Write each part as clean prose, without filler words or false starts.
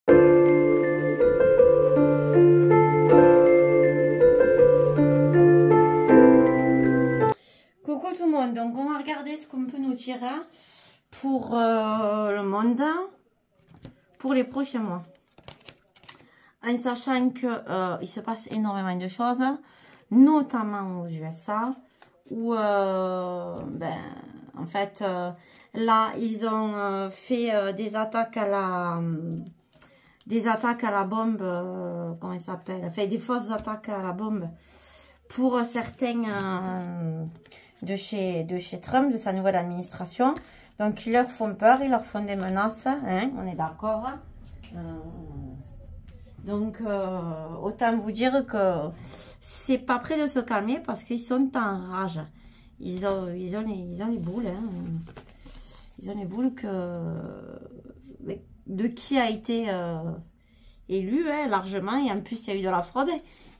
Coucou tout le monde, donc on va regarder ce qu'on peut nous dire pour le monde pour les prochains mois. En sachant que il se passe énormément de choses, notamment aux USA, où en fait là ils ont fait des attaques à la bombe, comment il s'appelle, fait des fausses attaques à la bombe pour certains de chez Trump, de sa nouvelle administration. Donc ils leur font peur, ils leur font des menaces, hein, on est d'accord. Donc autant vous dire que c'est pas prêt de se calmer parce qu'ils sont en rage. Ils ont les boules, hein. Ils ont les boules de qui a été élu, hein, largement, et en plus il y a eu de la fraude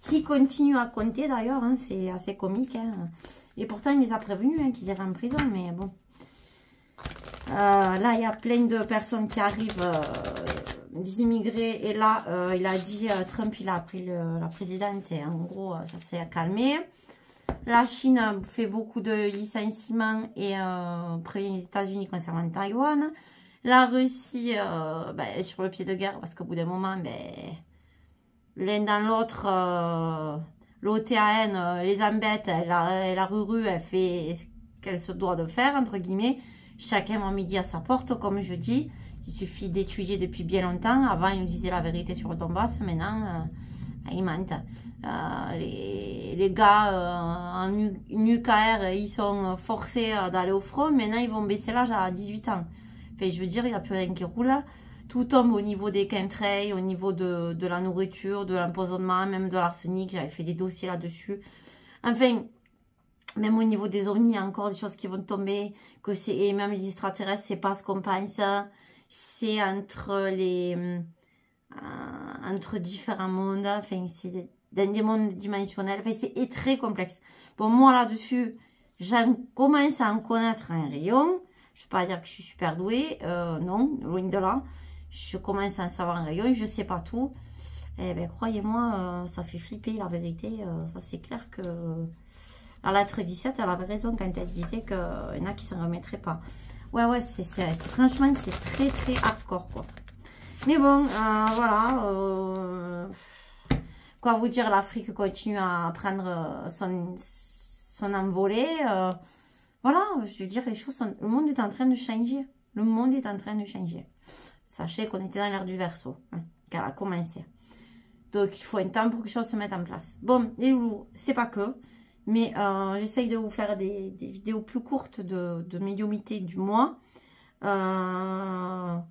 qui continue à compter d'ailleurs, hein, c'est assez comique, hein. Et pourtant il les a prévenus, hein, qu'ils iraient en prison, mais bon. Là il y a plein de personnes qui arrivent, des immigrés, et là il a dit, Trump il a pris la présidente, et en gros ça s'est calmé. La Chine fait beaucoup de licenciements et prévient les États-Unis concernant Taïwan. La Russie est sur le pied de guerre parce qu'au bout d'un moment, l'un dans l'autre, l'OTAN les embête, la Ruru, elle fait ce qu'elle se doit de faire, entre guillemets. Chacun a midi à sa porte, comme je dis. Il suffit d'étudier depuis bien longtemps. Avant, ils nous disaient la vérité sur le Donbass. Maintenant, ils mentent. Les gars en nucléaire, ils sont forcés d'aller au front. Maintenant, ils vont baisser l'âge à 18 ans. Enfin, je veux dire, il n'y a plus rien qui roule. Tout tombe au niveau des chemtrails, au niveau de la nourriture, de l'empoisonnement, même de l'arsenic. J'avais fait des dossiers là-dessus. Enfin, même au niveau des ovnis, il y a encore des choses qui vont tomber. Et même les extraterrestres, c'est pas ce qu'on pense. C'est entre différents mondes. Enfin, c'est dans des mondes dimensionnels. Enfin, c'est très complexe. Bon, moi, là-dessus, j'en commence à en connaître un rayon. Je ne vais pas dire que je suis super douée. Non, loin de là. Je commence à en savoir un rayon. Je ne sais pas tout. Eh bien, croyez-moi, ça fait flipper, la vérité. Ça, c'est clair que... La lettre 17, elle avait raison quand elle disait qu'il y en a qui ne s'en remettraient pas. Ouais, franchement, c'est très, très hardcore, quoi. Mais bon, voilà. Quoi vous dire, l'Afrique continue à prendre son envolée. Voilà, je veux dire, les choses sont... Le monde est en train de changer. Le monde est en train de changer. Sachez qu'on était dans l'ère du Verseau, hein, qu'elle a commencé. Donc, il faut un temps pour que les choses se mettent en place. Bon, les loulous, c'est pas que... Mais j'essaye de vous faire des vidéos plus courtes de médiumnité du mois. Non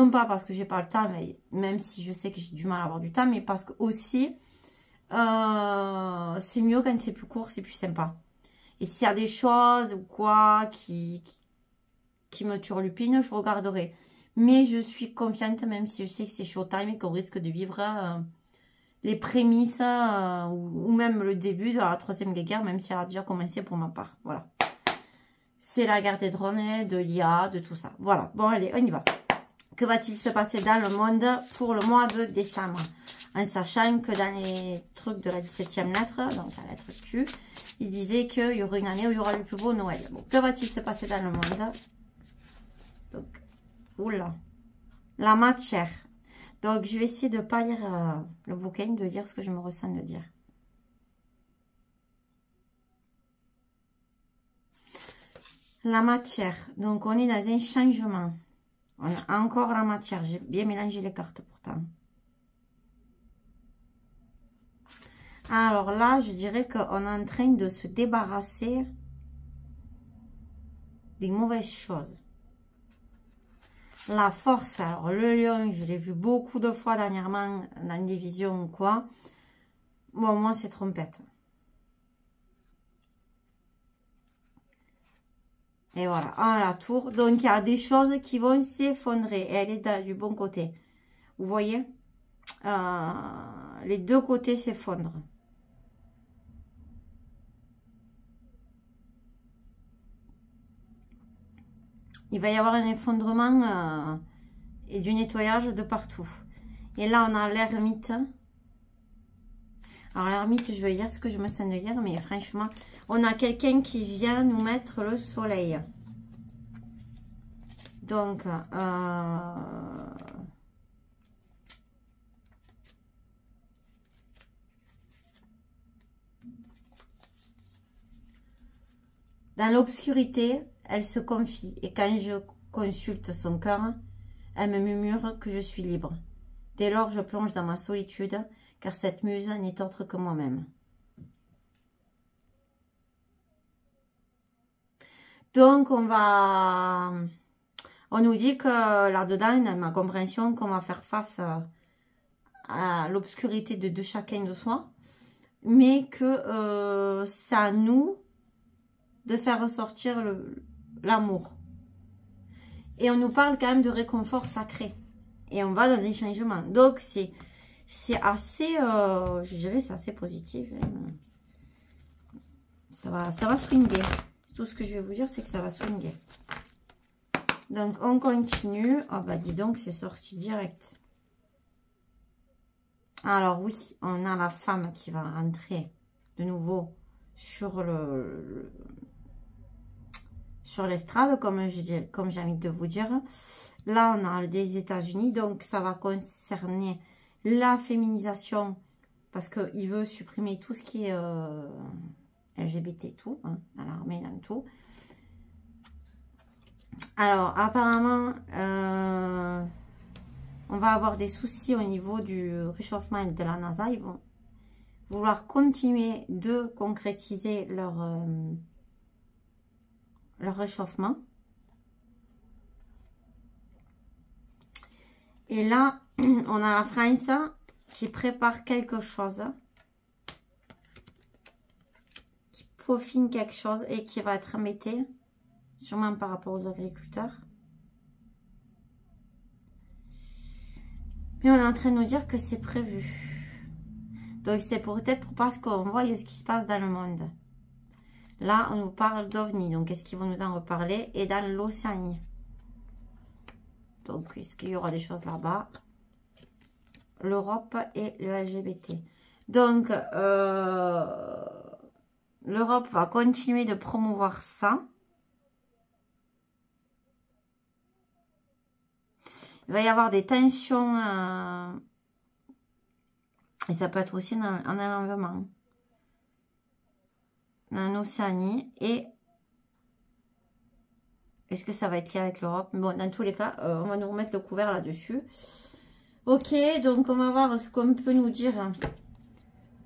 pas parce que j'ai pas le temps, mais même si je sais que j'ai du mal à avoir du temps, mais parce que aussi, c'est mieux quand c'est plus court, c'est plus sympa. Et s'il y a des choses ou quoi qui me turlupinent, je regarderai. Mais je suis confiante, même si je sais que c'est showtime et qu'on risque de vivre... les prémices ou même le début de la troisième guerre, même si elle a déjà commencé pour ma part. Voilà. C'est la guerre des drones, de l'IA, de tout ça. Voilà. Bon, allez, on y va. Que va-t-il se passer dans le monde pour le mois de décembre? En sachant que dans les trucs de la 17e lettre, donc la lettre Q, il disait qu'il y aurait une année où il y aura le plus beau Noël. Bon, que va-t-il se passer dans le monde? Donc, oula. La matière. Donc, je vais essayer de ne pas lire le bouquin, de lire ce que je me ressens de dire. La matière. Donc, on est dans un changement. On a encore la matière. J'ai bien mélangé les cartes pourtant. Alors là, je dirais qu'on est en train de se débarrasser des mauvaises choses. La force, alors le lion, je l'ai vu beaucoup de fois dernièrement dans des visions ou quoi. Bon, moi, c'est trompette. Et voilà, à la tour. Donc, il y a des choses qui vont s'effondrer. Et elle est du bon côté. Vous voyez, les deux côtés s'effondrent. Il va y avoir un effondrement et du nettoyage de partout. Et là, on a l'ermite. Alors, l'ermite, je vais dire ce que je me sens de dire, mais franchement, on a quelqu'un qui vient nous mettre le soleil. Donc, dans l'obscurité, elle se confie. Et quand je consulte son cœur, elle me murmure que je suis libre. Dès lors, je plonge dans ma solitude, car cette muse n'est autre que moi-même. Donc, on nous dit que là-dedans, dans ma compréhension, qu'on va faire face à l'obscurité de chacun de soi, mais que c'est à nous de faire ressortir l'amour. Et on nous parle quand même de réconfort sacré. Et on va dans des changements. Donc, c'est assez, je dirais, c'est assez positif. Ça va swinguer. Tout ce que je vais vous dire, c'est que ça va swinguer. Donc, on continue. Ah bah, dis donc, c'est sorti direct. Alors, oui, on a la femme qui va entrer de nouveau sur sur l'estrade, comme j'ai envie de vous dire. Là, on a des États-Unis, donc ça va concerner la féminisation, parce qu'il veut supprimer tout ce qui est LGBT, tout, hein, dans l'armée, dans tout. Alors, apparemment, on va avoir des soucis au niveau du réchauffement de la NASA. Ils vont vouloir continuer de concrétiser leur réchauffement. Et là, on a la France qui prépare quelque chose, qui peaufine quelque chose et qui va être embêté, sûrement par rapport aux agriculteurs. Mais on est en train de nous dire que c'est prévu. Donc c'est peut-être parce qu'on voit ce qui se passe dans le monde. Là, on nous parle d'OVNI. Donc est-ce qu'ils vont nous en reparler? Et dans l'Océanie. Donc, est-ce qu'il y aura des choses là-bas? L'Europe et le LGBT. Donc, l'Europe va continuer de promouvoir ça. Il va y avoir des tensions. Et ça peut être aussi un enlèvement. En Océanie. Et est-ce que ça va être lié avec l'Europe? Bon, dans tous les cas, on va nous remettre le couvert là-dessus. Ok, donc on va voir ce qu'on peut nous dire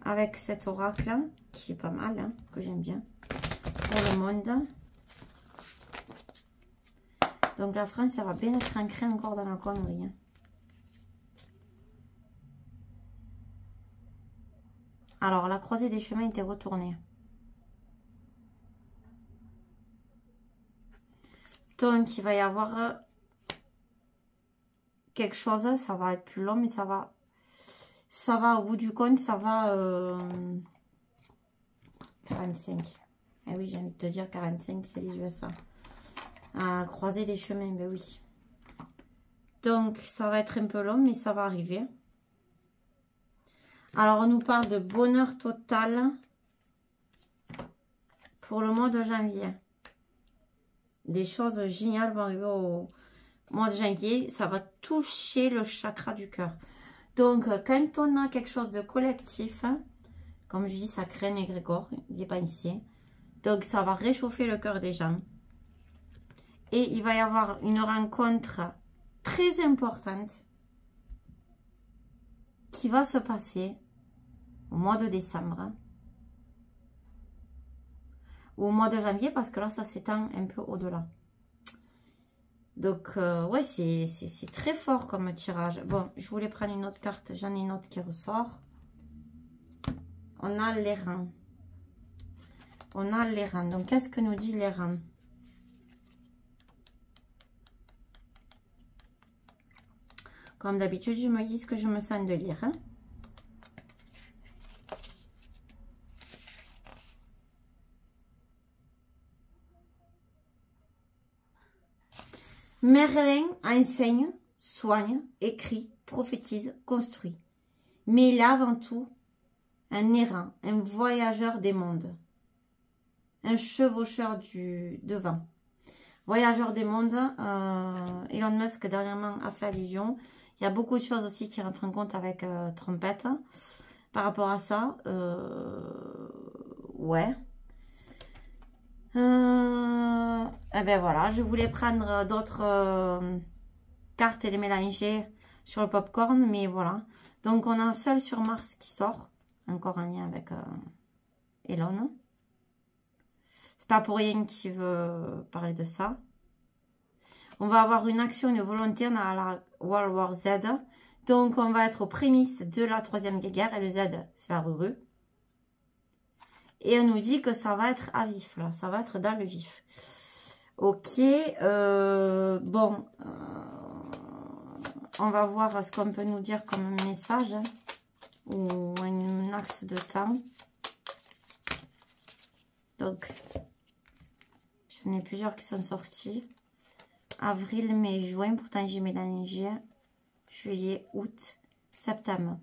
avec cet oracle, qui est pas mal, hein, que j'aime bien, pour le monde. Donc la France, ça va bien être ancré encore dans la connerie. Hein. Alors, la croisée des chemins était retournée. Donc, il va y avoir quelque chose, ça va être plus long, mais ça va au bout du compte, ça va 45. Eh oui, j'ai envie de te dire 45, c'est les USA. À croiser des chemins, ben oui. Donc, ça va être un peu long, mais ça va arriver. Alors, on nous parle de bonheur total pour le mois de janvier. Des choses géniales vont arriver au mois de janvier. Ça va toucher le chakra du cœur. Donc, quand on a quelque chose de collectif, comme je dis, ça crée un égrégore, il n'est pas ici. Donc, ça va réchauffer le cœur des gens. Et il va y avoir une rencontre très importante qui va se passer au mois de décembre. Ou au mois de janvier, parce que là, ça s'étend un peu au-delà. Donc, ouais, c'est très fort comme tirage. Bon, je voulais prendre une autre carte. J'en ai une autre qui ressort. On a les reins. On a les reins. Donc, qu'est-ce que nous dit les reins? Comme d'habitude, je me dis ce que je me sens de lire. Hein. Merlin enseigne, soigne, écrit, prophétise, construit. Mais il est avant tout un errant, un voyageur des mondes. Un chevaucheur de vent. Voyageur des mondes, Elon Musk dernièrement a fait allusion. Il y a beaucoup de choses aussi qui rentrent en compte avec Trompette. Par rapport à ça, ouais. Eh ben voilà, je voulais prendre d'autres cartes et les mélanger sur le popcorn, mais voilà. Donc on a Seul sur Mars qui sort, encore en lien avec Elon. C'est pas pour rien qu'il veut parler de ça. On va avoir une action, une volonté, on a la World War Z. Donc on va être aux prémices de la troisième guerre, et le Z c'est la rue. Et on nous dit que ça va être à vif, là, ça va être dans le vif. Ok, bon, on va voir ce qu'on peut nous dire comme message, hein, ou un axe de temps. Donc, j'en ai plusieurs qui sont sortis. Avril, mai, juin, pourtant j'ai mélangé. Juillet, août, septembre.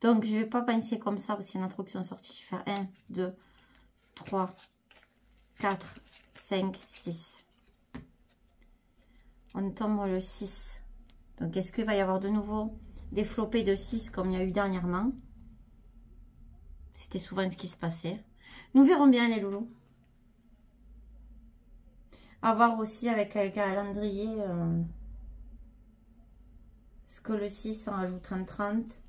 Donc, je ne vais pas penser comme ça parce qu'il y en a trop qui sont sortis. Je vais faire 1, 2, 3, 4, 5, 6. On tombe le 6. Donc, est-ce qu'il va y avoir de nouveau des flopées de 6 comme il y a eu dernièrement? C'était souvent ce qui se passait. Nous verrons bien les loulous. À voir aussi avec un calendrier ce que le 6 en rajoute un 30.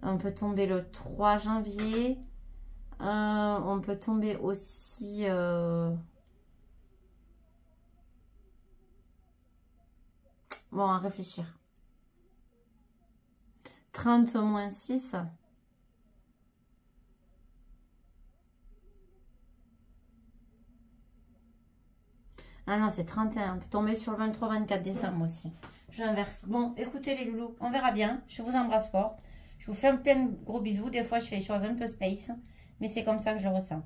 On peut tomber le 3 janvier. On peut tomber aussi... Bon, à réfléchir. 30 moins 6. Ah non, c'est 31. On peut tomber sur le 23-24 décembre aussi. Je l'inverse. Bon, écoutez les loulous, on verra bien. Je vous embrasse fort. Je vous fais un plein de gros bisous. Des fois, je fais les choses un peu space. Mais c'est comme ça que je le ressens.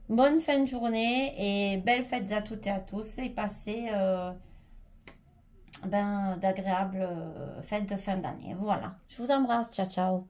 Bonne fin de journée et belles fêtes à toutes et à tous. Et passez d'agréables fêtes de fin d'année. Voilà. Je vous embrasse. Ciao, ciao.